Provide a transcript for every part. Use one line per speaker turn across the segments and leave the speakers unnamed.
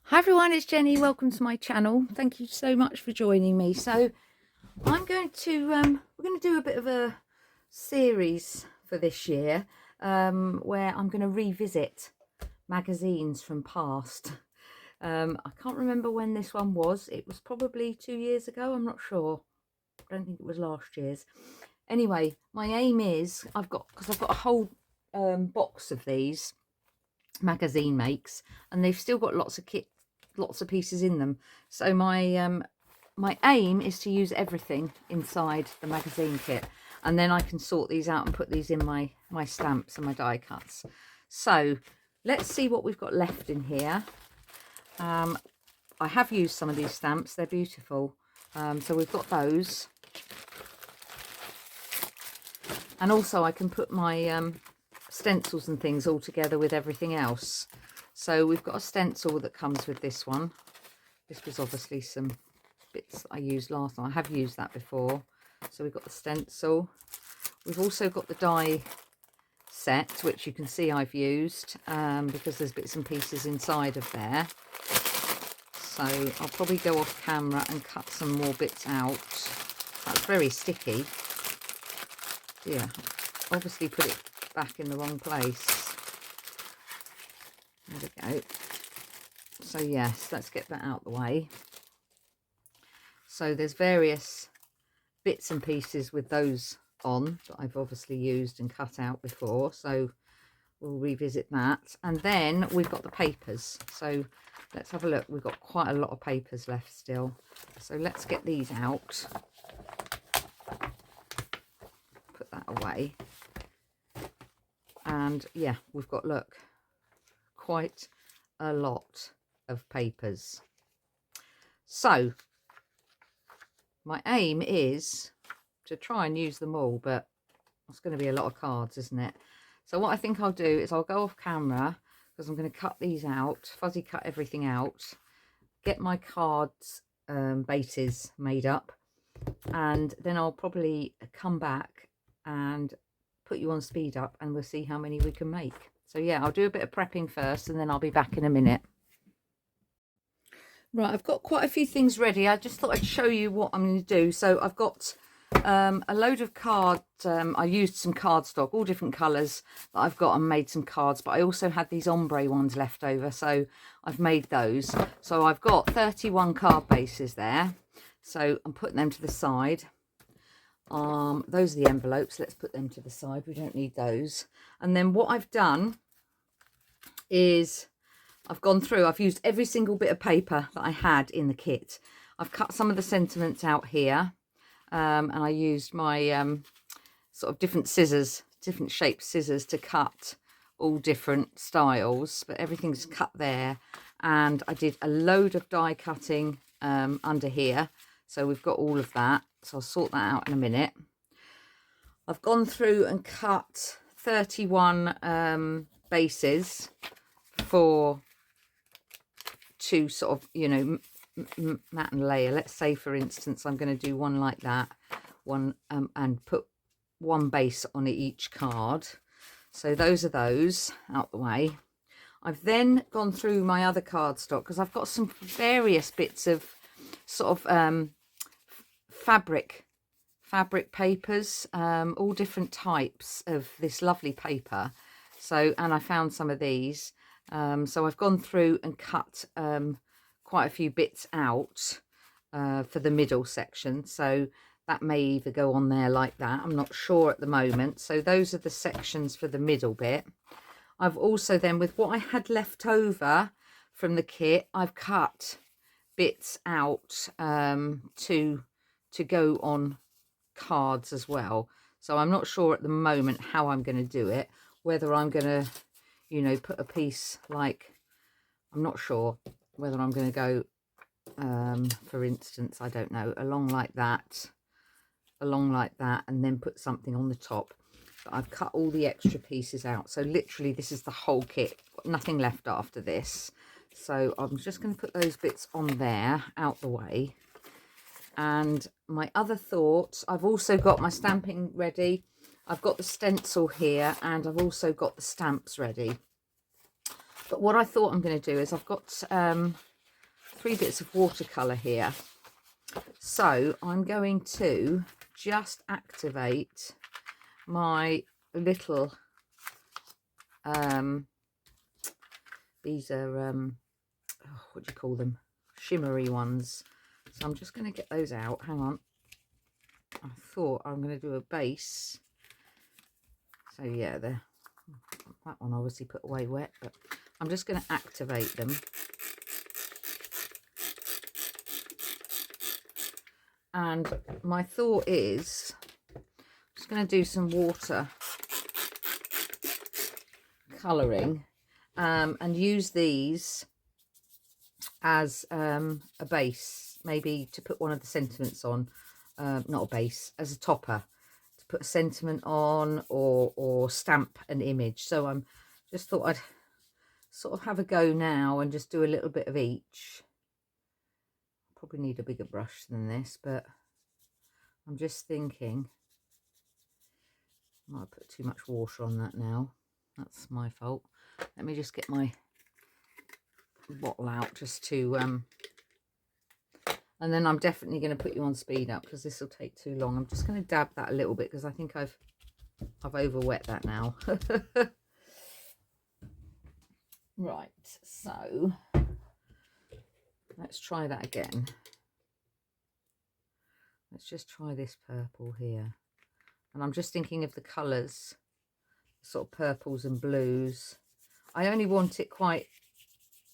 Hi everyone, it's Jenny. Welcome to my channel. Thank you so much for joining me. So I'm going to we're going to do a bit of a series for this year where I'm going to revisit magazines from past. I can't remember when this one was. It was probably 2 years ago. I'm not sure. I don't think it was last year's. Anyway, my aim is I've got a whole box of these magazine makes, and they've still got lots of pieces in them. So my aim is to use everything inside the magazine kit, and then I can sort these out and put these in my stamps and my die cuts. So let's see what we've got left in here. I have used some of these stamps, they're beautiful. So we've got those, and also I can put my stencils and things all together with everything else. So we've got a stencil that comes with this one. This was obviously some bits that I used last time. I have used that before. So we've got the stencil. We've also got the die set, which you can see I've used because there's bits and pieces inside of there. So I'll probably go off camera and cut some more bits out. That's very sticky. Yeah, obviously put it back in the wrong place. There we go. So yes, let's get that out the way. So there's various bits and pieces with those on that I've obviously used and cut out before, so we'll revisit that. And then we've got the papers, so let's have a look. We've got quite a lot of papers left still, so let's get these out, put that away. And yeah, we've got, look, quite a lot of papers. So my aim is to try and use them all, but it's going to be a lot of cards, isn't it? So what I think I'll do is I'll go off camera, because I'm going to cut these out, fuzzy cut everything out, get my cards bases made up, and then I'll probably come back and put you on speed up, and we'll see how many we can make. So yeah, I'll do a bit of prepping first, and then I'll be back in a minute. Right, I've got quite a few things ready. I just thought I'd show you what I'm going to do. So I've got a load of cards. I used some cardstock, all different colours that I've got, and made some cards. But I also had these ombre ones left over, so I've made those. So I've got 31 card bases there. So I'm putting them to the side. Those are the envelopes. Let's put them to the side. We don't need those. And then what I've done is I've gone through, I've used every single bit of paper that I had in the kit. I've cut some of the sentiments out here, and I used my sort of different scissors, different shaped scissors, to cut all different styles, but everything's cut there. And I did a load of die cutting under here, so we've got all of that. So I'll sort that out in a minute. I've gone through and cut 31 bases for to sort of, you know, mat and layer. Let's say, for instance, I'm going to do one like that, one and put one base on each card. So those are those out the way. I've then gone through my other cardstock, because I've got some various bits of sort of fabric papers, all different types of this lovely paper. So, and I found some of these. So I've gone through and cut quite a few bits out for the middle section. So that may either go on there like that. I'm not sure at the moment. So those are the sections for the middle bit. I've also then, with what I had left over from the kit, I've cut bits out to go on cards as well. So I'm not sure at the moment how I'm going to do it, whether I'm going to, you know, put a piece like, I'm not sure whether I'm going to go for instance, I don't know, along like that, and then put something on the top. But I've cut all the extra pieces out, so literally this is the whole kit, got nothing left after this. So I'm just going to put those bits on there out the way. And my other thoughts, I've also got my stamping ready. I've got the stencil here, and I've also got the stamps ready. But what I thought I'm going to do is I've got 3 bits of watercolour here. So I'm going to just activate my little, these are, what do you call them? Shimmery ones. So I'm just going to get those out. Hang on. I thought I'm going to do a base. So yeah, that one obviously put away wet, but I'm just going to activate them. And my thought is, I'm just going to do some water colouring and use these as a base, maybe to put one of the sentiments on, not a base, as a topper, to put a sentiment on or stamp an image. So I'm just thought I'd sort of have a go now and just do a little bit of each. Probably need a bigger brush than this, but I'm just thinking I might put too much water on that now. That's my fault. Let me just get my bottle out just to and then I'm definitely going to put you on speed up because this will take too long. I'm just going to dab that a little bit because I think I've over wet that now. Right, so let's try that again. Let's just try this purple here. And I'm just thinking of the colours, sort of purples and blues. I only want it quite,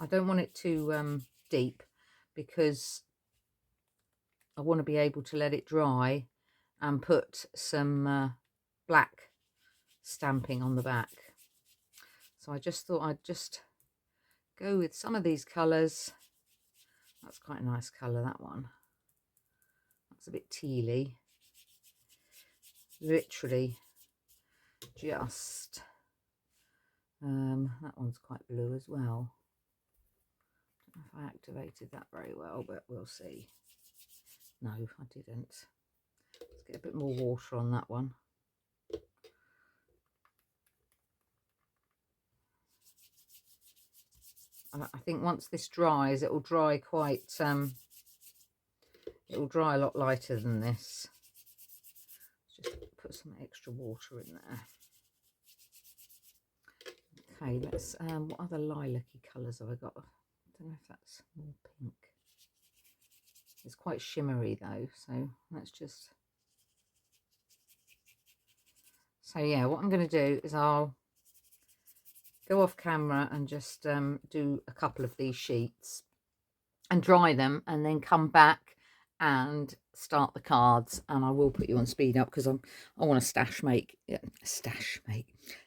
I don't want it too deep because I want to be able to let it dry and put some black stamping on the back. So I just thought I'd just go with some of these colours. That's quite a nice colour, that one. That's a bit tealy. Literally just, that one's quite blue as well. I don't know if I activated that very well, but we'll see. No, I didn't. Let's get a bit more water on that one. I think once this dries, it will dry quite, it will dry a lot lighter than this. Let's just put some extra water in there. Okay, let's, what other lilac-y colours have I got? I don't know if that's more pink. It's quite shimmery though, so let's just, so yeah, what I'm going to do is I'll go off camera and just do a couple of these sheets and dry them and then come back and start the cards. And I will put you on speed up because I want to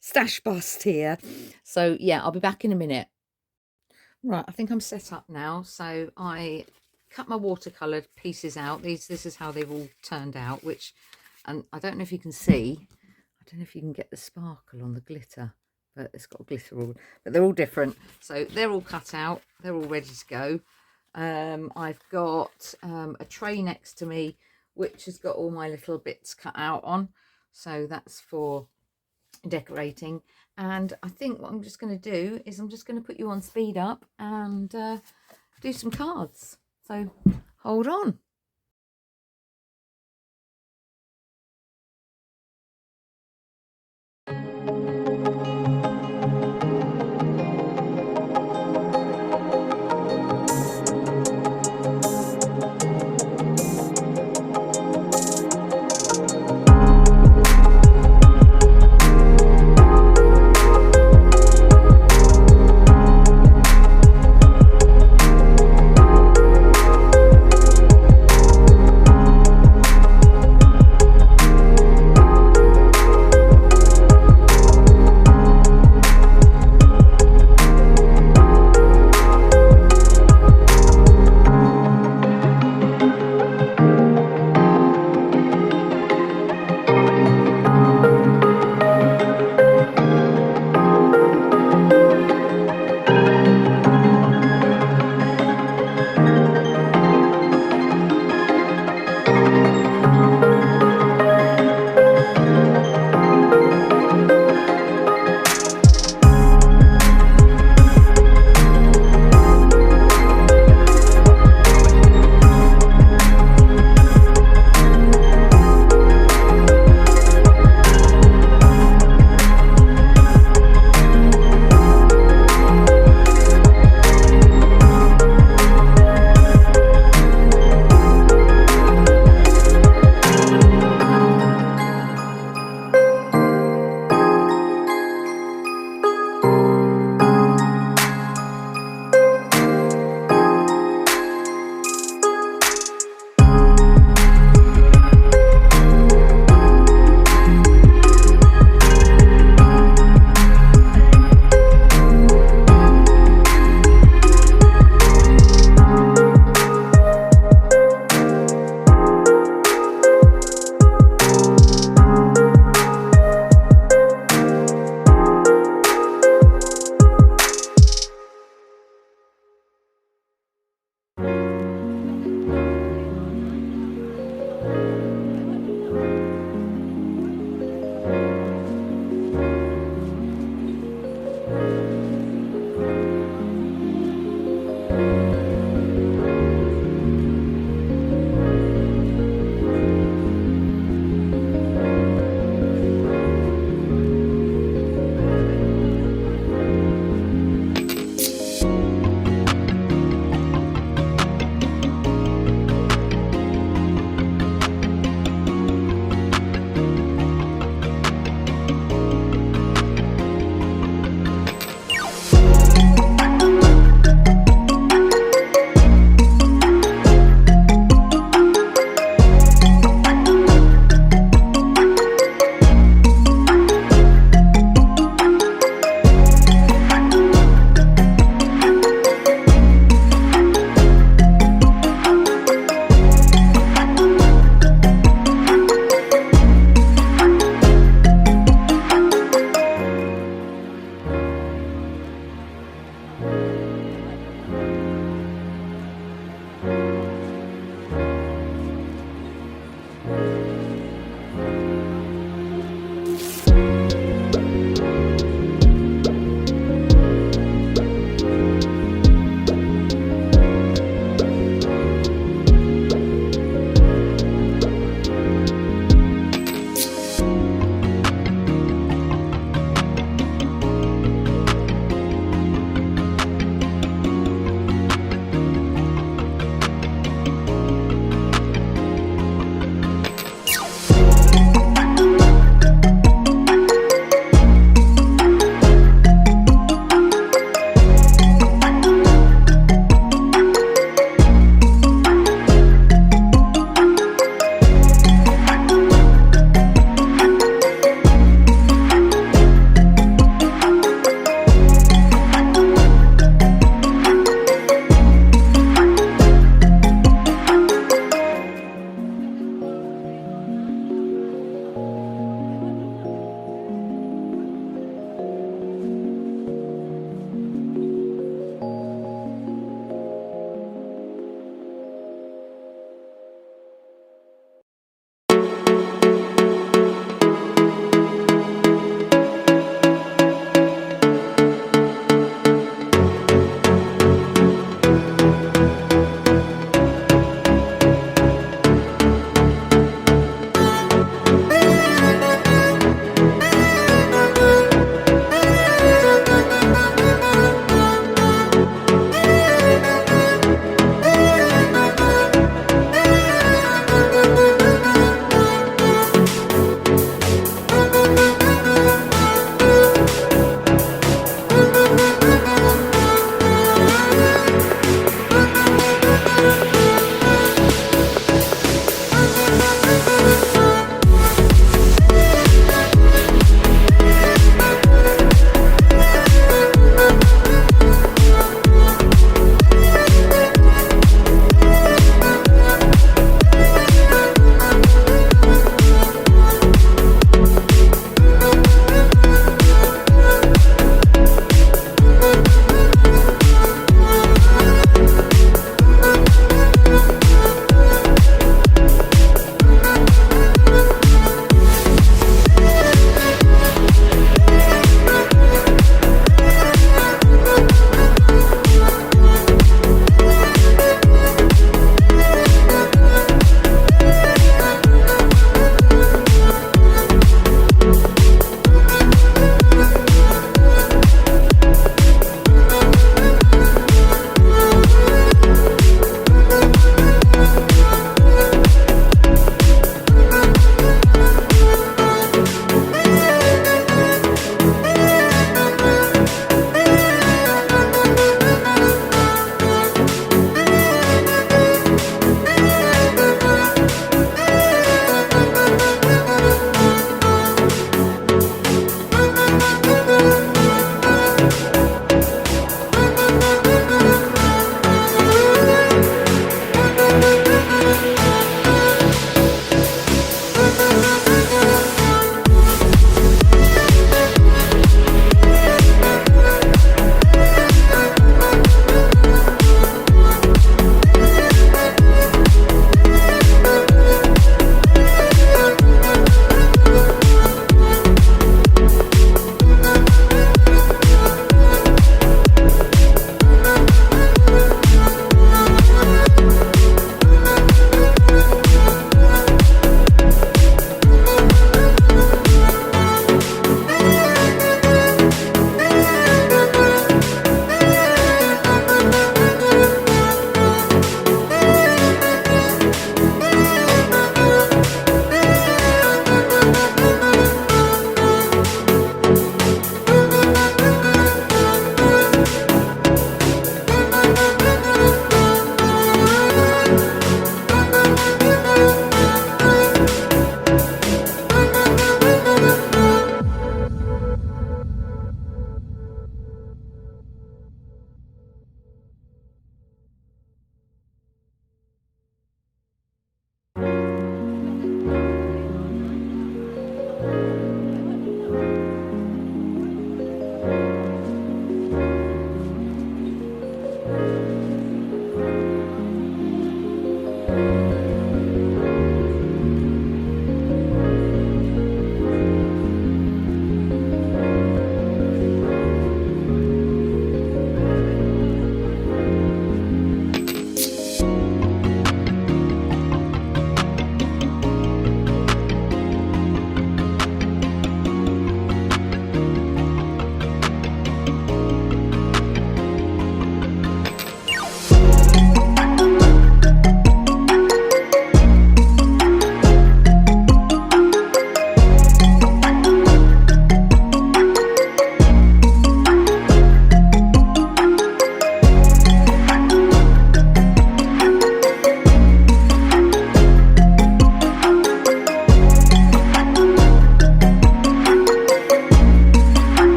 stash bust here. So yeah, I'll be back in a minute. Right, I think I'm set up now. So I cut my watercoloured pieces out. This is how they've all turned out, which, and I don't know if you can see, I don't know if you can get the sparkle on the glitter, but it's got glitter all, but they're all different. So they're all cut out, they're all ready to go. I've got a tray next to me which has got all my little bits cut out on, so that's for decorating. And I think what I'm just going to do is I'm just going to put you on speed up and do some cards. So hold on.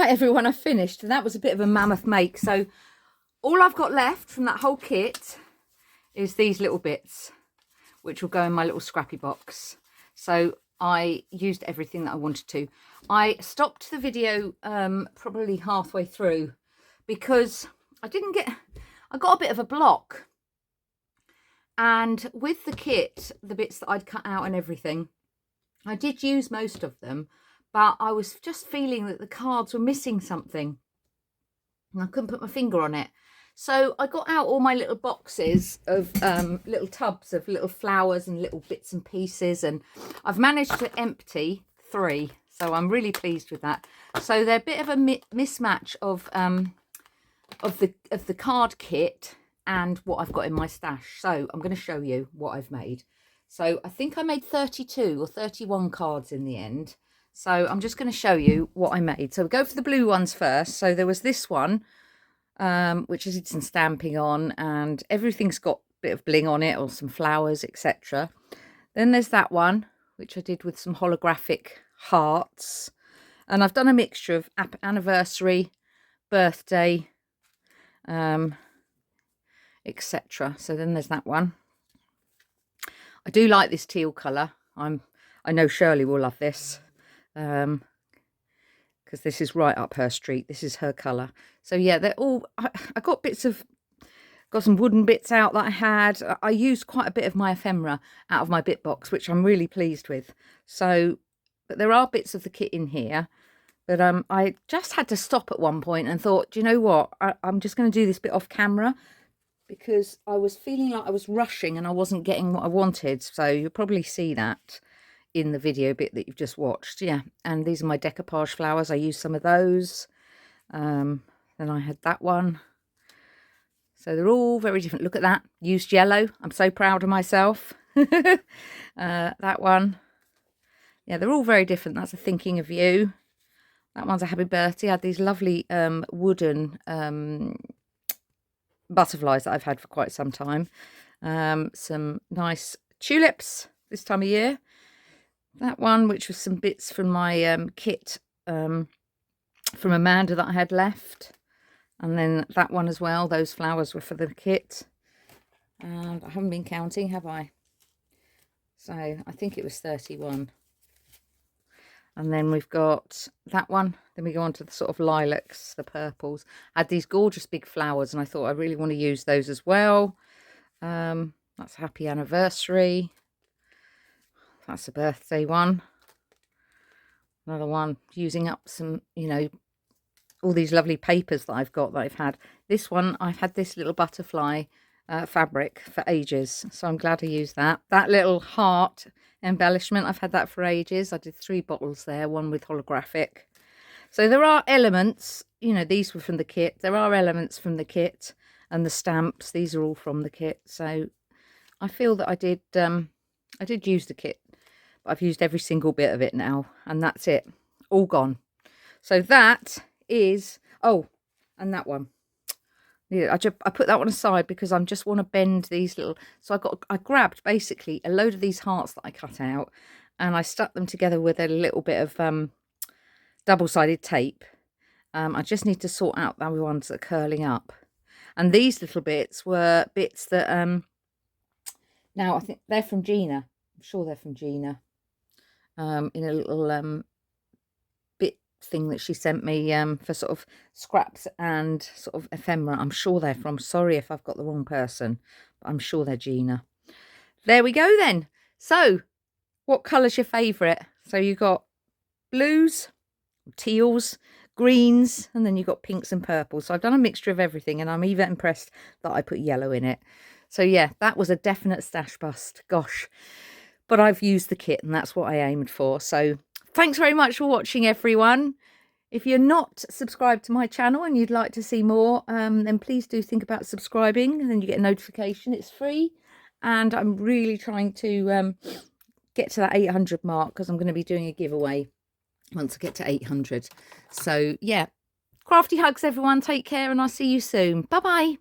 Right, everyone, I finished, and that was a bit of a mammoth make. So all I've got left from that whole kit is these little bits, which will go in my little scrappy box. So I used everything that I wanted to. I stopped the video probably halfway through because I got a bit of a block. And with the kit, the bits that I'd cut out and everything, I did use most of them, but I was just feeling that the cards were missing something and I couldn't put my finger on it. So I got out all my little boxes of little tubs of little flowers and little bits and pieces, and I've managed to empty 3. So I'm really pleased with that. So they're a bit of a mismatch of the card kit and what I've got in my stash. So I'm going to show you what I've made. So I think I made 32 or 31 cards in the end. So I'm just going to show you what I made. So we'll go for the blue ones first. So there was this one, which I did some stamping on, and everything's got a bit of bling on it, or some flowers, etc. Then there's that one, which I did with some holographic hearts. And I've done a mixture of anniversary, birthday, etc. So then there's that one. I do like this teal colour. I know Shirley will love this, because this is right up her street. This is her colour. So yeah, they're all, I got some wooden bits out that I had. I used quite a bit of my ephemera out of my bit box, which I'm really pleased with. So, but there are bits of the kit in here. But I just had to stop at one point and thought, do you know what? I'm just going to do this bit off camera, because I was feeling like I was rushing and I wasn't getting what I wanted. So you'll probably see that in the video bit that you've just watched. Yeah, and these are my decoupage flowers. I used some of those. Then I had that one. So they're all very different. Look at that. Used yellow. I'm so proud of myself. That one. Yeah, they're all very different. That's a thinking of you. That one's a happy birthday. I had these lovely wooden butterflies that I've had for quite some time. Some nice tulips this time of year. That one, which was some bits from my kit from Amanda that I had left. And then that one as well. Those flowers were for the kit. And I haven't been counting, have I? So I think it was 31. And then we've got that one. Then we go on to the sort of lilacs, the purples. I had these gorgeous big flowers, and I thought I really want to use those as well. That's happy anniversary. That's a birthday one. Another one using up some, you know, all these lovely papers that I've got that I've had. This one, I've had this little butterfly fabric for ages, so I'm glad I used that. That little heart embellishment, I've had that for ages. I did 3 bottles there, one with holographic. So there are elements, you know, these were from the kit. There are elements from the kit, and the stamps, these are all from the kit. So I feel that I did use the kit, but I've used every single bit of it now, and that's it, all gone. So that is, oh, and that one. Yeah, I put that one aside because I just want to bend these little. So I grabbed basically a load of these hearts that I cut out, and I stuck them together with a little bit of double-sided tape. I just need to sort out the ones that are curling up, and these little bits were bits that now I think they're from Gina. I'm sure they're from Gina. In a little bit thing that she sent me for sort of scraps and sort of ephemera. I'm sure they're from, sorry if I've got the wrong person, but I'm sure they're Gina. There we go then. So what colour's your favourite? So you got blues, teals, greens, and then you've got pinks and purples. So I've done a mixture of everything, and I'm even impressed that I put yellow in it. So yeah, that was a definite stash bust, gosh. But I've used the kit, and that's what I aimed for. So thanks very much for watching, everyone. If you're not subscribed to my channel and you'd like to see more, then please do think about subscribing, and then you get a notification. It's free, and I'm really trying to get to that 800 mark, because I'm going to be doing a giveaway once I get to 800. So yeah, crafty hugs, everyone. Take care, and I'll see you soon. Bye bye.